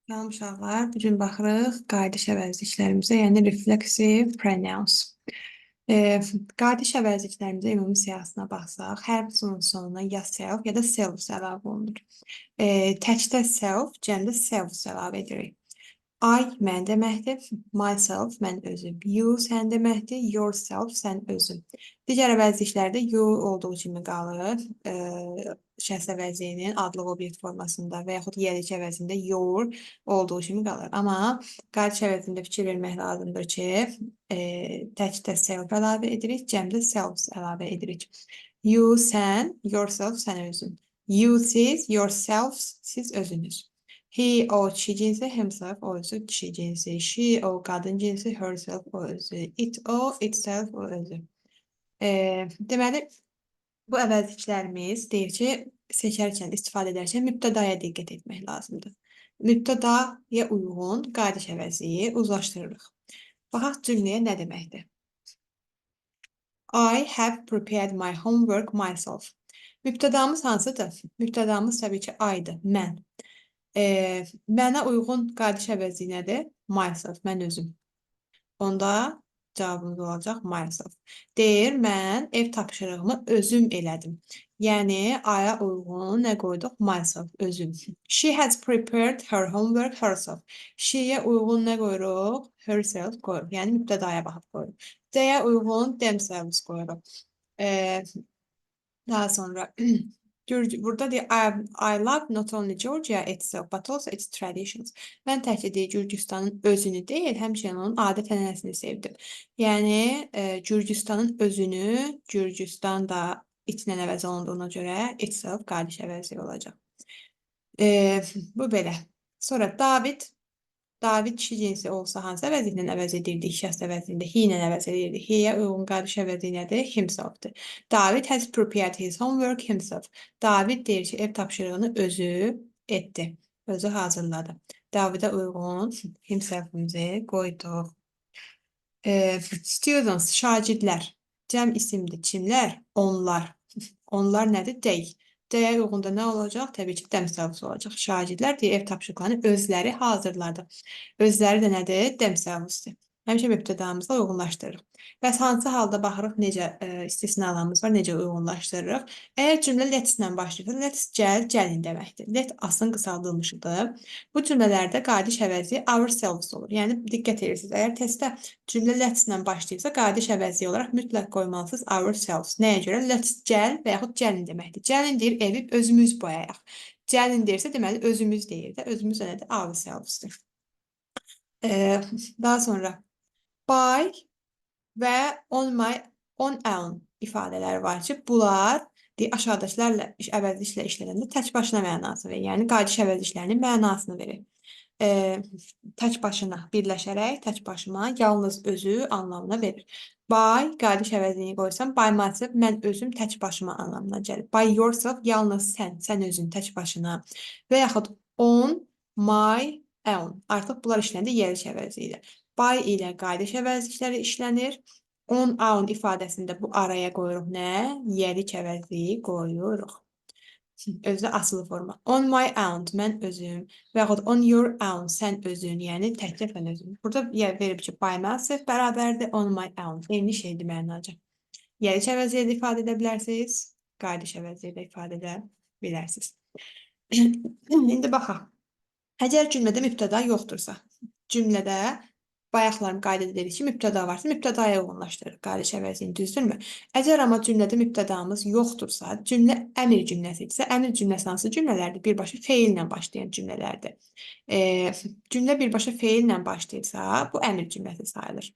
Salam uşaqlar, bu gün baxırıq qayıdış əvəzliklərimizə, yəni reflexive pronouns. E, Qayıdış əvəzliklərimizə ümumi siyahısına baxsaq, hər birisinin sonuna ya self ya da self əlavə olunur. Təkdə self, cəmdə self əlavə edirik. I mən deməkdir, myself mən özüm, you sən deməkdir, yourself sən özün. Digər əvəzliklərdə you olduğu kimi qalır, şəxs əvəzliyinin adlıq obyekt formasında və yaxud yerlik əvəzində your olduğu kimi qalır. Amma qayıdış əvəzində fikir vermək lazımdır ki, təkdə self əlavə edirik, cəmdə selves əlavə edirik. You sən, yourself sən özün. You siz, yourselves siz özünüz. He, o kişi cinsi, himself, o özü kişi cinsi. She, o qadın cinsi, herself, o özü. It, o, itself, o özü. Deməli, bu əvəzliklərimiz deyir ki, seçərkən, istifadə edərkən mübtədaya diqqət etmək lazımdır. Mübtədaya uyğun qayıdış əvəzliyi uzlaşdırırıq. Baxaq cümləyə nə deməkdir? I have prepared my homework myself. Mübtədamız hansıdır? Mübtədamız təbii ki, I'dır, mən. Mənə uyğun qayıdış əvəzliyi nədir? Myself, mən özüm. Onda cavabımız olacaq myself. Deyir, mən ev tapşırığımı özüm elədim. Yəni, I-ya uyğun nə qoyduq? Myself, özüm. She has prepared her homework herself. She-yə uyğun nə qoyuruq? Herself qoyuruq. Yəni, mübtədaya baxıb qoyuruq. They-yə uyğun themselves qoyuruq. Daha sonra burada deyir, I love not only Georgia itself, but also its traditions. Mən təkcə deyir, Gürcüstanın özünü deyil, həmçinin onun adət-ənənəsini sevdim. Yəni, Gürcüstanın özünü, Gürcüstan da itlə əvəz olunduğuna görə itself qardaş əvəzi olacaq. Bu belə. Sonra David kişi cinsi olsa hansı əvəzliklə əvəz edirdik? Şəxs əvəzliyində he ilə əvəz edirdik. He-yə uyğun qardaş əvəzliyi nədir? Himself-dir. David has prepared his homework himself. David deyir ki, ev tapşırığını özü etdi. Özü hazırladı. Davidə uyğun himself-imizi qoyduq. Students, şagirdlər. Cəm isimdir. Kimlər? Onlar. Onlar nədir? They. They-yə uyğun da nə olacaq? Təbii ki, themselves olacaq. Şagirdlər deyə ev tapşırıqlarını özləri hazırladı. Özləri də nədir? Themselves-dir. Həmişə mübtədamızla uyğunlaşdırırıq. Bəs hansı halda baxırıq necə istisnalarımız var, necə uyğunlaşdırırıq? Əgər cümlə let's-lə başlayırsa, let's gəl, gəlin deməkdir. Let asın qısaldılmışıdır. Bu cümlələrdə qayıdış əvəzi ourselves olur. Yəni diqqət edirsiniz. Əgər testdə cümlə let's-lə başlayırsa, qayıdış əvəzi olaraq mütləq qoymalısınız ourselves. Nəyə görə? Let's gəl və yaxud gəlin deməkdir. Gəlin deyir, evi özümüz boyayaq. Gəlin deyirsə, deməli özümüz deyir də. Özümüz də nədir? Ourselves-dir. Daha sonra by və on own ifadələri var ki, bunlar aşağıdakilərlə əvəzliklə işlədəndə tək başına mənası verir. Yəni qayıdış əvəzliklərinin mənasını verir. Tək başına birləşərək tək başıma yalnız özü anlamına verir. By qayıdış əvəzliyini qoysam, by myself mən özüm tək başıma anlamına gəlir. By yourself yalnız sən özün tək başına. Və yaxud on my own. Artıq bunlar işləndə yerlik əvəzliyidir. By ilə qayıdış əvəzlikləri işlənir. On own ifadəsində bu araya qoyuruq nə? Yerlik əvəzliyi qoyuruq. Özü asılı forma. On my own, mən özüm. Və yaxud on your own, sən özün, yəni təkcə sən özün. Burada verib ki, by myself bərabərdir, on my own. Eyni şeydir mənaca. Yerlik əvəzliyi də ifadə edə bilərsiniz, qayıdış əvəzliyi də ifadə edə bilərsiniz. İndi baxaq. Əgər cümlədə mübtəda yoxdursa, cümlədə bayaqlarım qayda edirik ki, mübtəda varsa, mübtədaya uyğunlaşdırırıq qayıdış əvəzliyini, düzdürmü? Əgər amma cümlədə mübtədamız yoxdursa, cümlə əmr cümləsidirsə, əmr cümləsi hansı cümlələrdir? Birbaşa feillə başlayan cümlələrdir. Cümlə birbaşa feillə başlayırsa, bu əmr cümləsi sayılır.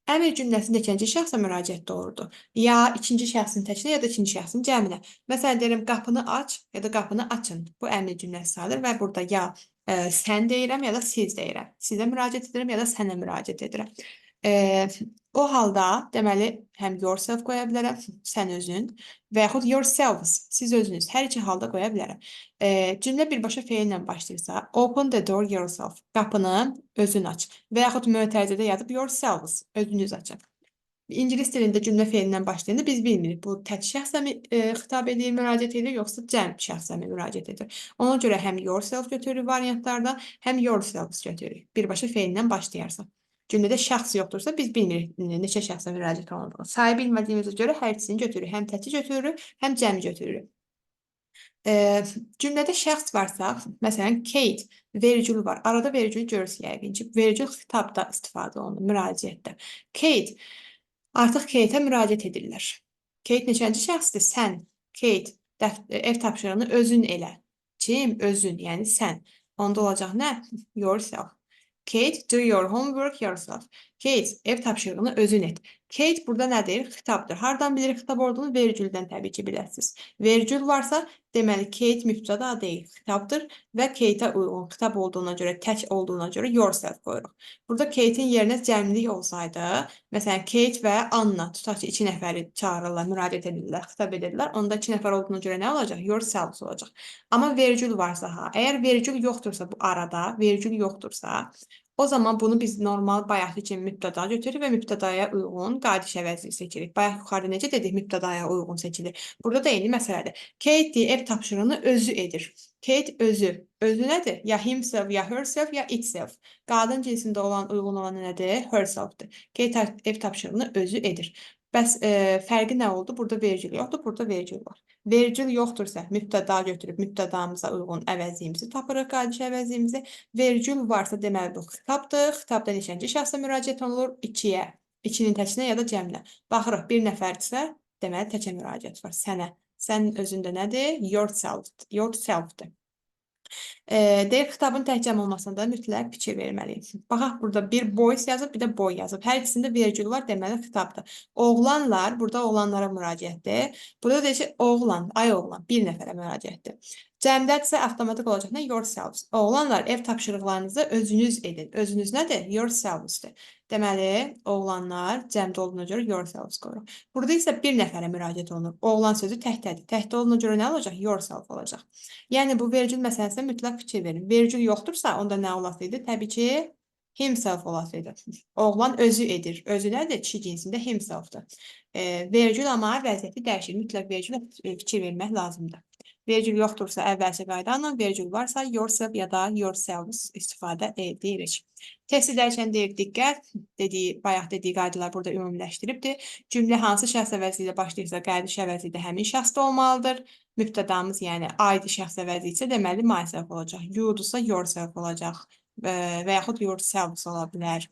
Əmr cümləsində ikinci şəxsə müraciət doğrudur. Ya ikinci şəxsin təkinə, ya da ikinci şəxsin cəminə. Məsələn, deyirəm, qapını aç, ya da qapını açın. Bu əmr cümləsi sayılır və burada ya sən deyirəm, ya da siz deyirəm. Sizə müraciət edirəm, ya da sənə müraciət edirəm. O halda, deməli, həm yourself qoya bilərəm, sən özün, və yaxud yourselves, siz özünüz, hər iki halda qoya bilərəm. Cümlə birbaşa feillə başlayırsa, open the door yourself, qapını özün aç, və yaxud mötərizədə yazıb yourselves, özünüz açın. İngilis dilində cümlə feilindən başlayanda biz bilmirik. Bu tək şəxsə mi xitab edir, müraciət edir, yoxsa cəm şəxsə mi müraciət edir. Ona görə həm yourself götürürük variantlarda, həm yourselves götürürük. Birbaşa feilindən başlayarsa. Cümlədə şəxs yoxdursa biz bilmirik neçə şəxsə müraciət olunduğunu. Sayı bilmədiyimizə görə hər ikisini götürürük. Həm təki götürürük, həm cəmi götürürük. Cümlədə şəxs varsa, məsələn, Kate, vergül var. Arada vergül görürsünüz yəqin ki, vergül xitabda istifadə olunur, müraciətdə. Kate, artıq Kate'ə müraciət edirlər. Kate neçənci şəxsdir? Sən. Kate, ev tapşırığını özün elə. Kim? Özün, yəni sən. Onda olacaq nə? Yourself. Kate, do your homework yourself. Kate, ev tapşırığını özün et. Kate burada nədir? Xitabdır. Hardan bilirik xitab olduğunu? Vergüldən təbii ki, biləsiniz. Vergül varsa, deməli Kate mübtəda deyil, xitabdır və Kate'ə uyğun xitab olduğuna görə, tək olduğuna görə yourself qoyuruq. Burada Kate'in yerinə cəmlik olsaydı, məsələn, Kate və Anna, tutaq ki, 2 nəfəri çağırırlar, müraciət edirlər, xitab edirlər. Onda 2 nəfər olduğuna görə nə olacaq? Yourselves olacaq. Amma vergül varsa, əgər vergül yoxdursa bu arada, vergül yoxdursa, o zaman bunu biz normal bayaqki kimi mübtəda götürürük və mübtədaya uyğun qadiş əvəzli seçirik. Bayaq yuxarıda necə dedik, mübtədaya uyğun seçilir. Burada da eyni məsələdir. Kate ev tapşırığını özü edir. Kate özü. Özü nədir? Ya himself, ya herself, ya itself. Qadın cinsində olan, uyğun olan nədir? Herselfdir. Kate ev tapşırığını özü edir. Bəs fərqi nə oldu? Burada vergül yoxdur, burada vergül var. Vergül yoxdursa mübtəda götürüb mübtədamıza uyğun əvəzliyimizi tapırıq, qadiş əvəzliyimizi. Vergül varsa deməli bu xitabdır. Xitabda neçənci şəxsə müraciət olunur? 2-yə. 2-nin təkinə ya da cəminə. Baxırıq, bir nəfərdirsə, deməli təkə müraciət var. Sənə. Sənin özündə nədir? Yourself-dır. Deyir, xitabın təhcəm olmasına da mütləq fikir verməliyik. Baxaq, burada bir boys yazıb, bir də boy yazıb. Hər ikisində vergül var, deməli xitabdır. Oğlanlar, burada oğlanlara müraciətdir. Burada deyir ki, oğlan, ay oğlan, bir nəfərə müraciətdir. Cəmdədirsə avtomatik olacaq nə? Yourselves. Oğlanlar, ev tapşırıqlarınızı özünüz edin. Özünüz nədir? Yourselvesdir. Deməli, oğlanlar cəmdə olduğuna görə yourselves qoyuruq. Burada isə bir nəfərə müraciət olunur. Oğlan sözü təhdədir. Təhdə olduğuna görə nə olacaq? Yourself olacaq. Yəni, bu vergül məsələsinə mütləq fikir verin. Vergül yoxdursa, onda nə olasıydı? Təbii ki, himself olasıydı. Oğlan özü edir. Özü nədir? Kişi cinsində himselfdır. Vergül amma vəziyyəti dəyişir. Mütləq vergülə fikir vermək lazımdır. Vergül yoxdursa əvvəlki qayda ilə, vergül varsa yourself ya da yourselves istifadə edirik. Testi dəyişən deyir, diqqət, bayaq dediyi qaydalar burada ümumiləşdiribdir. Cümlə hansı şəxs əvəzli ilə başlayırsa, qədiş əvəzli də həmin şəxsdə olmalıdır. Mübtədamız, yəni ID şəxs əvəzli isə deməli myself olacaq. You'dursa yourself olacaq və yaxud yourselves ola bilər.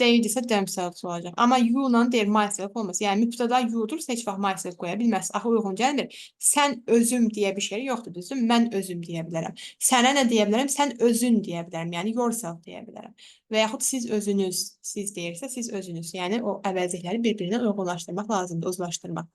Deyildirsə themselves olacaq. Amma you-la deyir myself olmaz. Yəni mübtəda you-dursa heç vaxt myself qoya bilməzsiniz. Axı uyğun gəlmir. Sən özüm deyə bir şey yoxdur, düzdür? Mən özüm deyə bilərəm. Sənə nə deyə bilərəm? Sən özün deyə bilərəm. Yəni yourself deyə bilərəm. Və yaxud siz özünüz, siz deyirsə siz özünüz. Yəni o əvəzlikləri bir-birinə uyğunlaşdırmaq lazımdır, uzlaşdırmaq.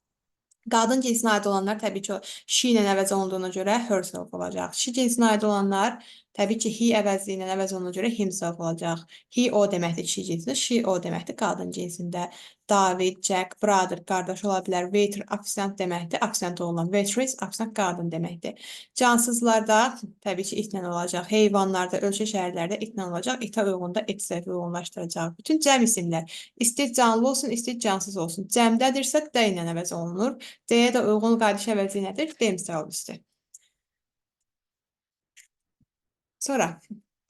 Qadın cinsinə aid olanlar təbii ki, she ilə əvəz olunduğuna görə herself olacaq. Kişi cinsinə aid olanlar təbii ki, he əvəzliyi ilə əvəz olunduğuna görə himself olacaq. He o deməkdir kişi cinsində, she o deməkdir qadın cinsində. David, Jack, brother, qardaş ola bilər. Waiter, afisant deməkdir, afisant olan. Waitress, afisant qadın deməkdir. Cansızlarda təbii ki, itlə olacaq. Heyvanlarda, ölçə şəhərlərdə itlə olacaq. İtə uyğunda et səhvi uyğunlaşdıracaq. Bütün cəm isimlər, istər canlı olsun, istər cansız olsun. Cəmdədirsə, də ilə əvəz olunur. D-yə də uyğun qadiş əvəzi nədir? Themselves'dir. Sonra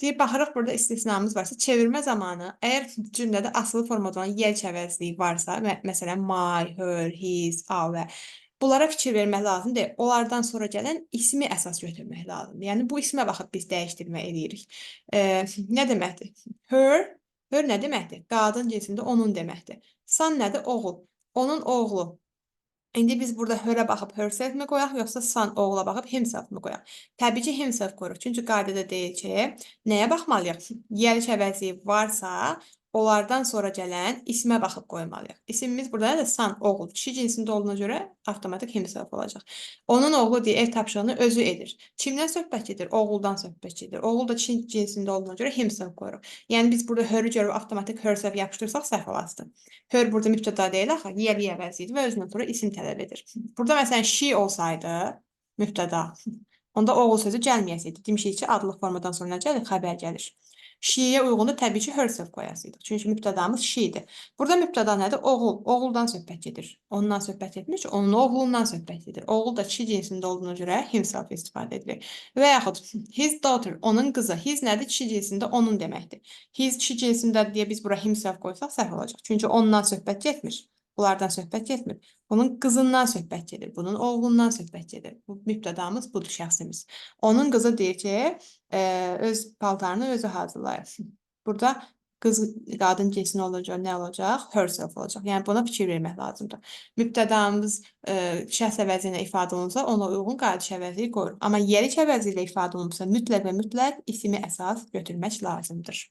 deyir, baxırıq burada istisnamız varsa, çevirmə zamanı əgər cümlədə asılı formada olan yer əvəzliyi varsa, məsələn, my, her, his, our, bunlara fikir vermək lazımdır. Onlardan sonra gələn ismi əsas götürmək lazımdır. Yəni, bu ismə baxıb biz dəyişdirmə edirik. Nə deməkdir? Her nə deməkdir? Qadın cinsində onun deməkdir. Son nədir? Oğul. Onun oğlu. İndi biz burada herə baxıb herself mi qoyaq, yoxsa son oğula baxıb himself mi qoyaq? Təbii ki, himself qoyuruq. Çünki qaydada deyil ki, nəyə baxmalıyıq? Yəliş əvəzliyi varsa, onlardan sonra gələn ismə baxıb qoymalıyıq. İsimimiz burada nədir? Son, oğul. Kişi cinsində olduğuna görə avtomatik himself olacaq. Onun oğlu deyə ev tapşırığını özü edir. Kimdən söhbət edir? Oğuldan söhbət edir. Oğul da kişi cinsində olduğuna görə himself qoyuruq. Yəni biz burada her'ü görüb avtomatik herself yapışdırsaq səhv olasıdır. Her burada mübtəda deyil axı, yəli əvəzidir və özündən sonra isim tələb edir. Burada məsələn she olsaydı mübtəda, onda oğul sözü gəlməyəsiydi. Demişik ki, adlıq formadan sonra nə gəlir? Xəbər gəlir. She'yə uyğun da təbii ki, herself qoyasıydıq. Çünki mübtədamız she'dir. Burada mübtəda nədir? Oğul. Oğuldan söhbət gedir. Ondan söhbət etmir ki, onun oğlundan söhbət gedir. Oğul da kişi cinsində olduğuna görə himself istifadə edilir. Və yaxud his daughter, onun qızı. His nədir? Kişi cinsində onun deməkdir. His kişi cinsində deyə biz bura himself qoysaq səhv olacaq. Çünki ondan söhbət getmir. Bunlardan söhbət getmir. Bunun qızından söhbət gedir. Bunun oğlundan söhbət gedir. Bu mübtədamız budur, şəxsimiz. Onun qızı deyir ki, öz paltarını özü hazırlayır. Burada qız qadın cinsi olacaq, nə olacaq? Herself olacaq. Yəni buna fikir vermək lazımdır. Mübtədamız şəxs əvəzi ilə ifadə olunsa, ona uyğun qayıdış əvəzi qoyur. Amma yeriç əvəzi ilə ifadə olunsa, mütləq və mütləq ismi əsas götürmək lazımdır.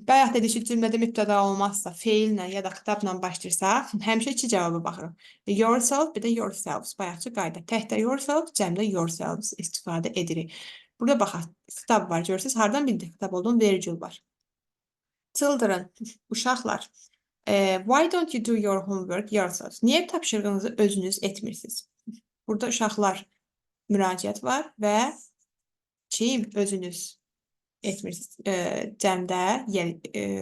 Bayaq dedik ki, cümlədə mübtəda olmazsa, feillə ya da xitabla başlayırsa, həmişə iki cavaba baxırıq. Yourself, bir də yourselves. Bayaqçı qayda. Təkdə yourself, cəmdə yourselves istifadə edirik. Burada baxaq, xitab var, görürsünüz. Hardan bildik xitab olduğunu? Vergül var. Children, uşaqlar. Why don't you do your homework yourselves? Niyə tapşırığınızı özünüz etmirsiniz? Burada uşaqlar müraciət var və kim özünüz etmirsiniz. Cəmdə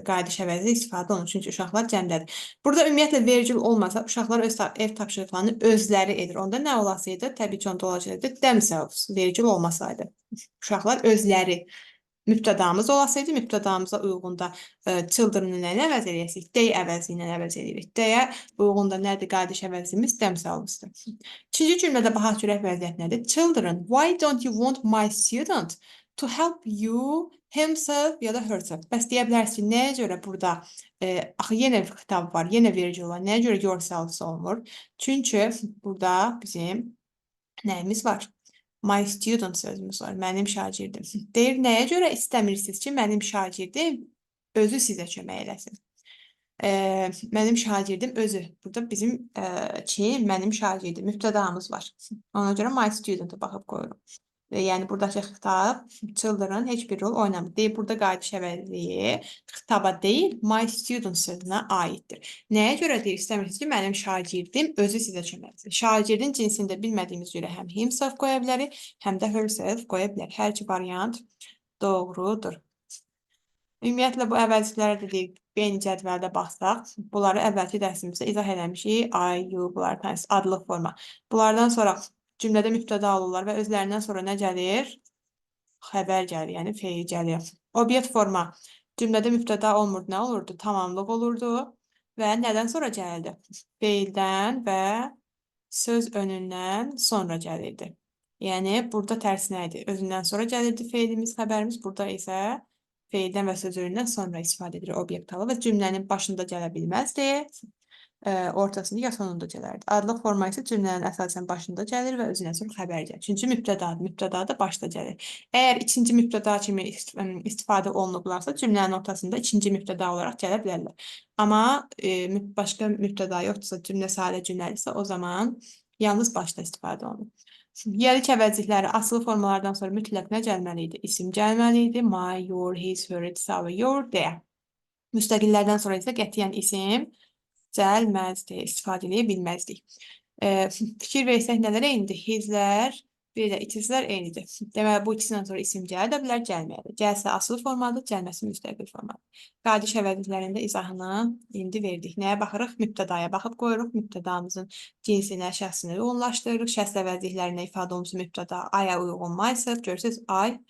qayıdış əvəzi istifadə olunur. Çünki uşaqlar cəmdədir. Burada ümumiyyətlə vergül olmasa, uşaqlar öz ev tapşırıqlarını özləri edir. Onda nə olasıydı? Təbii ki, onda olacaqdı themselves. Vergül olmasaydı. Uşaqlar özləri. Mübtədamız olasaydı, mübtədamıza uyğun da children-ı ilə əvəz edəcəyik? They əvəzi ilə əvəz edirik. They-yə uyğun da nədir? Qayıdış əvəzimiz themselves-dir. İkinci cümlədə baxaq görək vəziyyət nədir? Children, why don't you want my student to help you himself ya da herself? Bəs deyə bilərsiniz ki, nəyə görə burada axı yenə xitab var, yenə vergül var. Nəyə görə yourselves olmur? Çünki burada bizim nəyimiz var? My student sözümüz var. Mənim şagirdim. Deyir, nəyə görə istəmirsiniz ki, mənim şagirdim özü sizə kömək eləsin? Mənim şagirdim özü. Burada bizim mənim şagirdim mübtədamız var. Ona görə my student-a baxıb qoyuruq. Yəni buradakı xitab, children heç bir rol oynamır. Deyir, burada qayıdış əvəzliyi xitaba deyil, my student sözünə aiddir. Nəyə görə deyir, istəmirsiniz ki, mənim şagirdim özü sizə kömək etsin. Şagirdin cinsində bilmədiyimiz görə həm himself qoya bilərik, həm də herself qoya bilərik. Hər iki variant doğrudur. Ümumiyyətlə, bu əvəzliklərə də deyik, eyni cədvəldə baxsaq, bunları əvvəlki dərsimizdə izah eləmişik. I, you, bunlar adlı forma. Bunlardan sonra cümlədə mübtəda olurlar və özlərindən sonra nə gəlir? Xəbər gəlir, yəni feil gəlir. Obyekt forma. Cümlədə mübtəda olmurdu, nə olurdu? Tamamlıq olurdu və nədən sonra gəlirdi? Feildən və söz önündən sonra gəlirdi. Yəni, burada tərsinə idi. Özündən sonra gəlirdi feilimiz, xəbərimiz. Burada isə feildən və söz önündən sonra istifadə edilir obyekt halı və cümlənin başında gələ bilməzdi. Ortasında ya sonunda gələrdi. Adlıq forma isə cümlənin əsasən başında gəlir və özündən sonra xəbər gəlir. Çünki mübtədadır. Mübtəda da başda gəlir. Əgər ikinci mübtəda kimi istifadə olunublarsa, cümlənin ortasında ikinci mübtəda olaraq gələ bilərlər. Amma başqa mübtəda yoxdursa, cümlə sadə cümlədirsə, o zaman yalnız başda istifadə olunur. Yerik əvəzlikləri asılı formalardan sonra mütləq nə gəlməli idi? İsim gəlməli idi. My, your, his, her, it's, our, your, their. Müstəqillərdən sonra isə qətiyyən isim gəlməzdi, istifadə edə bilməzdik. Fikir versək nələr eynidir? Hizlər, bir də itislər eynidir. Deməli, bu ikisindən sonra isim gələ də bilər, gəlməyə də. Gəlsə asılı formadır, gəlməsi müstəqil formadır. Qayıdış əvəzliklərində izahını indi verdik. Nəyə baxırıq? Mübtədaya baxıb qoyuruq. Mübtədamızın cinsinə, şəxsinə uyğunlaşdırırıq. Şəxs əvəzliklərinə ifadə olunmuş mübtəda I-a uyğun myself. Görürsünüz, I,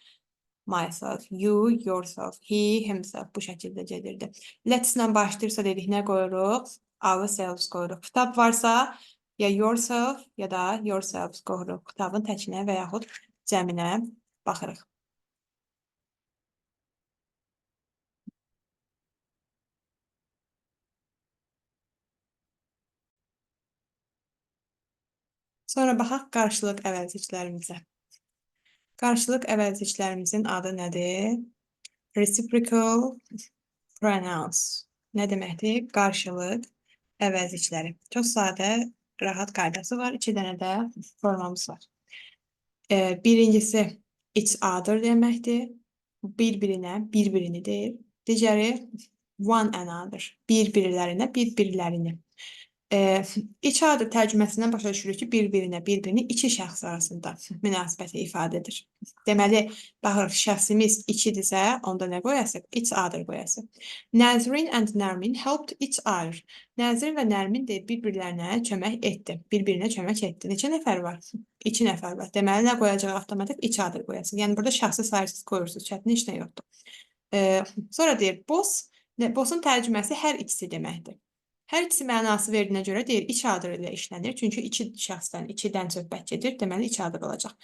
myself, you, yourself, he, himself bu şəkildə gedirdi. Let's-lə başlayırsa dedik, nə qoyuruq? Ourselves qoyuruq. Kitab varsa, ya yourself, ya da yourselves qoyuruq. Kitabın təkinə və yaxud cəminə baxırıq. Sonra baxaq qarşılıq əvəzliklərimizə. Qarşılıq əvəzliklərimizin adı nədir? Reciprocal pronouns. Nə deməkdir? Qarşılıq əvəzlikləri. Çox sadə, rahat qaydası var. 2 dənə də formamız var. Birincisi each other deməkdir. Bir-birinə, bir-birini deyir. Digəri one another. Bir-birilərinə, bir-birilərini. İç adı tərcüməsindən başa düşürük ki, bir-birini iki şəxs arasında münasibəti ifadə edir. Deməli, baxırıq, şəxsimiz ikidirsə, onda nə qoyasıq? Each other qoyasıq. Nazrin and Nermin helped each other. Nazrin və Nərmin deyir, bir-birlərinə kömək etdi. Bir-birinə kömək etdi. Neçə nəfər var? 2 nəfər var. Deməli, nə qoyacaq avtomatik? Each other qoyasıq. Yəni, burada şəxsi sayısız qoyursunuz. Çətin heç nə yoxdur. Sonra deyir, boss'un tərcüməsi hər ikisi deməkdir. Hər ikisi mənası verdiyinə görə deyir, iç adır ilə işlənir. Çünki iki şəxsdən, ikidən söhbət gedir. Deməli, iç adır olacaq.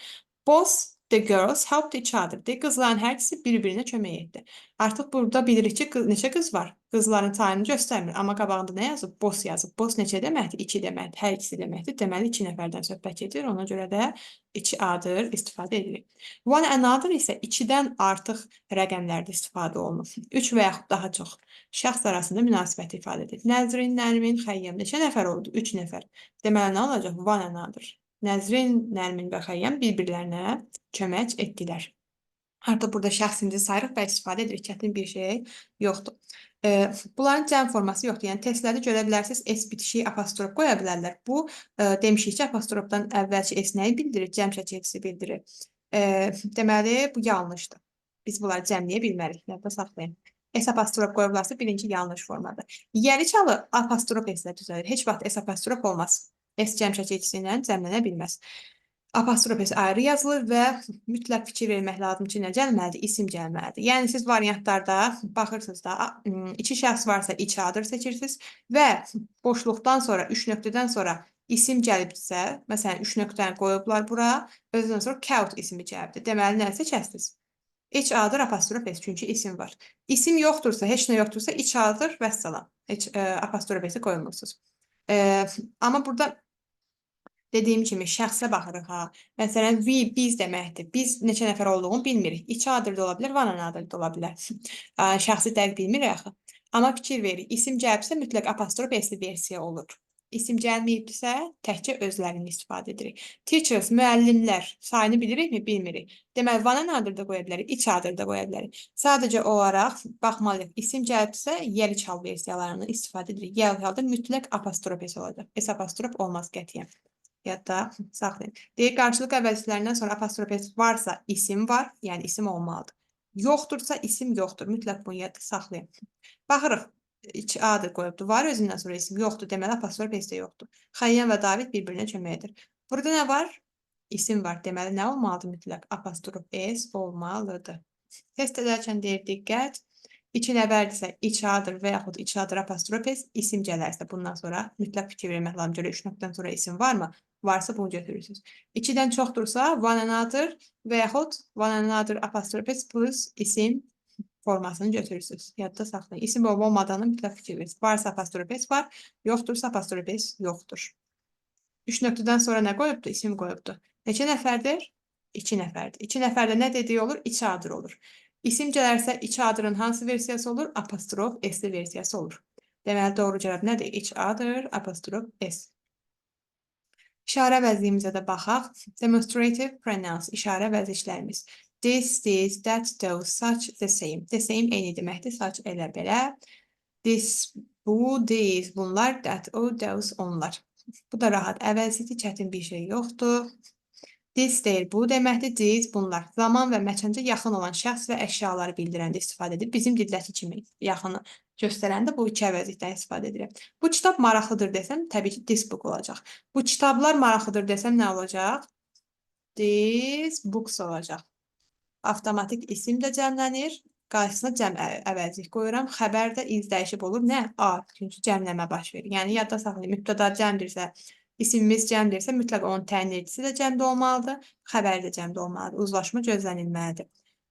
Both the girls helped each other. De, qızların hər ikisi bir-birinə kömək etdi. Artıq burada bilirik ki, neçə qız var? Qızların sayını göstərmir. Amma qabağında nə yazıb? Boss yazıb. Boss neçə deməkdir? 2 deməkdir. Hər ikisi deməkdir. Deməli, 2 nəfərdən söhbət gedir. Ona görə də each other istifadə edilir. One another isə 2-dən artıq rəqəmlərdə istifadə olunur. 3 və yaxud daha çox şəxs arasında münasibəti ifadə edir. Nəzrin, Nərmin, Xəyyəm neçə nəfər oldu? 3 nəfər. Deməli, nə olacaq? One another. Nəzrin, Nərmin və Xəyyəm bir-birlərinə kömək etdilər. Artıq burada şəxsimizi sayırıq və istifadə edirik. Çətin bir şey yoxdur. Bunların cəm forması yoxdur. Yəni, testlərdə görə bilərsiniz, S bitişik apostrof qoya bilərlər. Bu, demişik ki, apostrofdan əvvəlki S nəyi bildirir? Cəm şəkilçisi bildirir. Deməli, bu yanlışdır. Biz bunları cəmləyə bilmərik. Yadda saxlayın. S apostrof qoyublarsa birinci yanlış formadır. Yeri çalı apostrof S ilə düzəlir. Heç vaxt S apostrof olmaz. S cəm şəkilçisi ilə cəmlənə bilməz. Apostrof S ayrı yazılır və mütləq fikir vermək lazım ki, nə gəlməlidir? İsim gəlməlidir. Yəni, siz variantlarda baxırsınız da, 2 şəxs varsa each other seçirsiniz və boşluqdan sonra, 3 nöqtədən sonra isim gəlibdirsə, məsələn, 3 nöqtəni qoyublar bura, özündən sonra count ismi gəlibdir. Deməli, nə seçərsiniz? Each other apostrof S, çünki isim var. İsim yoxdursa, heç nə yoxdursa, each other və salam. Heç apostrof S-i qoymursunuz. Amma burada dediyim kimi şəxsə baxırıq ha. Məsələn, we, biz deməkdir. Biz neçə nəfər olduğunu bilmirik. Each other da ola bilər, one another da ola bilər. Şəxsi dəqiq bilmirik axı. Amma fikir veririk. İsim gəlibsə mütləq apostrof S-li versiya olur. İsim gəlməyibdirsə, təkcə özlərini istifadə edirik. Teachers, müəllimlər, sayını bilirikmi? Bilmirik. Deməli, one another da qoya bilərik, each other da qoya bilərik. Sadəcə olaraq baxmalıyıq. İsim gəlibsə, yeri çal versiyalarını istifadə edirik. Yeri halda mütləq apostrof S olacaq. S apostrof olmaz qətiyyən. Yadda saxlayın. Deyir, qarşılıq əvəzlərindən sonra apostrof S varsa isim var, yəni isim olmalıdır. Yoxdursa isim yoxdur. Mütləq bunu yadda saxlayın. Baxırıq, iç adı qoyubdur. Var özündən sonra isim yoxdur. Deməli, apostrof S də yoxdur. Xəyyəm və David bir-birinə kömək edir. Burada nə var? İsim var. Deməli, nə olmalıdır mütləq? Apostrof S olmalıdır. Test edərkən deyir, diqqət. 2 nəfərdirsə each other və yaxud each other apostrof S, isim gələrsə bundan sonra mütləq fikir vermək lazım. Görə 3 nöqtədən sonra isim varmı? Varsa bunu götürürsünüz. 2-dən çoxdursa one another və yaxud one another apostrof S plus isim formasını götürürsünüz. Yadda saxlayın. İsim olmadığını mütləq fikir verirsiniz. Varsa apostrof S var, yoxdursa apostrof S yoxdur. 3 nöqtədən sonra nə qoyubdur? İsim qoyubdur. Neçə nəfərdir? 2 nəfərdir. 2 nəfərdə nə dediyi olur? İç adır olur. İsim gələrsə iç adırın hansı versiyası olur? Apostrof S-li versiyası olur. Deməli, doğru cavab nədir? İç adır, apostrof S. İşarə vəzliyimizə də baxaq. Demonstrative pronouns, işarə vəzişlərimiz. This, that, those, such, the same. The same eyni deməkdir, such elə belə. This, bu, these, bunlar, that, o, those, onlar. Bu da rahat əvəzidir, çətin bir şey yoxdur. This deyil, bu deməkdir, these, bunlar. Zaman və məkanda yaxın olan şəxs və əşyaları bildirəndə istifadə edir. Bizim dildəki kimi yaxını göstərəndə bu iki əvəzlikdən istifadə edirəm. Bu kitab maraqlıdır desəm, təbii ki, this book olacaq. Bu kitablar maraqlıdır desəm, nə olacaq? These books olacaq. Avtomatik isim də cəmlənir. Qarşısına cəm əvəzlik qoyuram. Xəbər də iz dəyişib olur. Nə? A, çünki cəmləmə baş verir. Yəni, yadda saxlayın, mübtəda cəmdirsə, İsimimiz cəmdirsə, mütləq onun təyin edicisi də cəmdə olmalıdır, xəbəri də cəmdə olmalıdır. Uzlaşma gözlənilməlidir.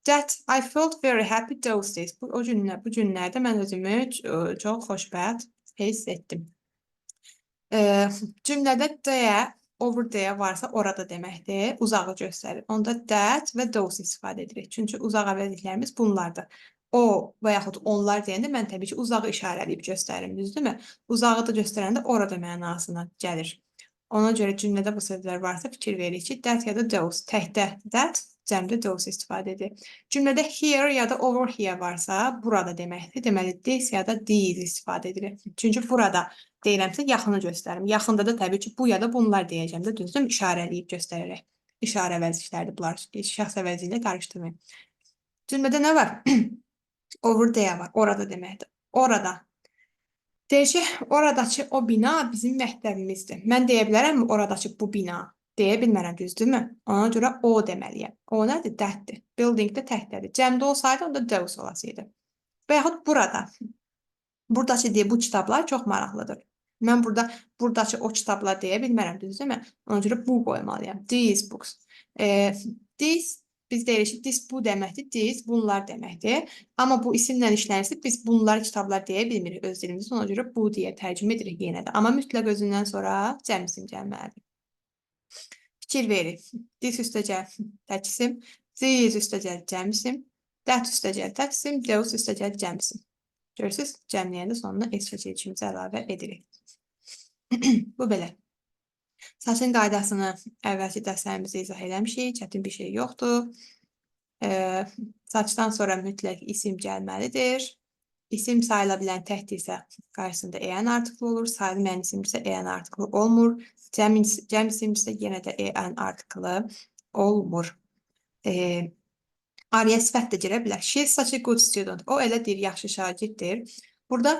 That I felt very happy those days. Bu günlərdə mən özümü çox xoşbəxt hiss etdim. Cümlədə there, over there varsa orada deməkdir, uzağı göstərir. Onda that və those istifadə edirik. Çünki uzaq əvəzliklərimiz bunlardır. O və yaxud onlar deyəndə mən təbii ki, uzağı işarələyib göstərim, düzdürmü? Uzağı da göstərəndə orada mənasına gəlir. Ona görə cümlədə bu sözlər varsa fikir veririk ki, that ya da those, təkdə that, cəmdə those istifadə edir. Cümlədə here ya da over here varsa, burada deməkdir. Deməli, this ya da these istifadə edilir. Çünki burada deyirəmsə yaxını göstərim. Yaxında da təbii ki, bu ya da bunlar deyəcəm də, düzdür? İşarələyib göstərərək. İşarə vəzifələrdir bunlar. Şəxs əvəzi ilə qarışdırmayın. Cümlədə nə var? Over there var. Orada deməkdir. Orada. Deyir ki, oradakı o bina bizim məktəbimizdir. Mən deyə bilərəmmi oradakı bu bina? Deyə bilmərəm, düzdürmü? Ona görə o deməliyəm. O nədir? Dətdir. Building də təkdədir. Cəmdə olsaydı, onda those olasıydı. Və yaxud burada. Buradakı deyə bu kitablar çox maraqlıdır. Mən buradakı o kitablar deyə bilmərəm, düzdürmü? Ona görə bu qoymalıyam. These books. These biz deyirik ki, this bu deməkdir, these bunlar deməkdir. Amma bu isimlə işlənirsə biz bunlar kitablar deyə bilmirik öz dilimizdə. Ona görə bu deyə tərcümə edirik yenə də. Amma mütləq özündən sonra cəm isim gəlməlidir. Fikir verin. This üstəcəl tək isim, these üstəcəl cəm isim, that üstəcəl tək isim, those üstəcəl cəm isim. Görürsünüz, cəmləyəndə sonuna S seçimimizi əlavə edirik. Bu belə. Saçın qaydasını əvvəlki dərslərimizdə izah eləmişik, çətin bir şey yoxdur. Saçdan sonra mütləq isim gəlməlidir. İsim sayıla bilən təkdirsə qarşısında EN artıqlı olur, sayılmayan isim isə EN artıqlı olmur. Cəm isim isə yenə də EN artıqlı olmur. Araya sifət də girə bilər. She is such a good student. O elə deyir, yaxşı şagirddir. Burada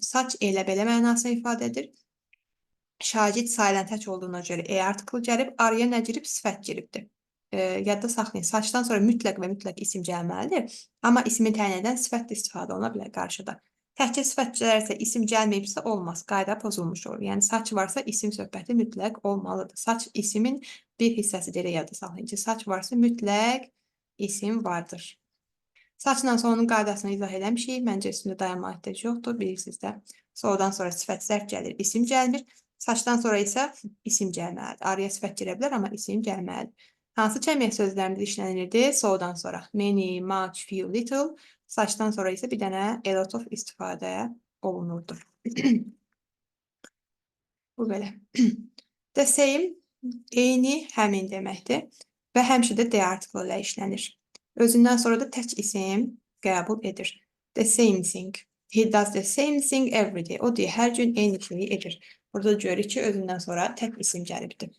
saç elə belə mənasını ifadə edir. Şagird sayılan tək olduğuna görə E artıqlı gəlib, araya nə girib? Sifət giribdir. Yadda saxlayın. Saçdan sonra mütləq və mütləq isim gəlməlidir. Amma ismin təyin edən sifət də istifadə oluna bilər qarşıda. Təkcə sifət gələrsə, isim gəlməyibsə olmaz. Qayda pozulmuş olur. Yəni saç varsa isim söhbəti mütləq olmalıdır. Saç isimin bir hissəsidir. Elə yadda saxlayın ki, saç varsa mütləq isim vardır. Saçla sonunun qaydasını izah eləmişik. Məncə üstündə dayanma ehtiyac yoxdur. Bilirsiniz də. Sonradan sonra sifət zərf gəlir, isim gəlmir. Saçdan sonra isə isim gəlməlidir. Araya sifət girə bilər, amma isim gəlməlidir. Hansı cəmiyyət sözlərimiz işlənilirdi? So'dan sonra. Many, much, few, little. Saçdan sonra isə bir dənə a lot of istifadə olunurdu. Bu belə. The same, eyni, həmin deməkdir. Və həmişə də de artıqlı ilə işlənir. Özündən sonra da tək isim qəbul edir. The same thing. He does the same thing every day. O deyir, hər gün eyni şeyi edir. Burada görürük ki, özündən sonra tək isim gəlibdir.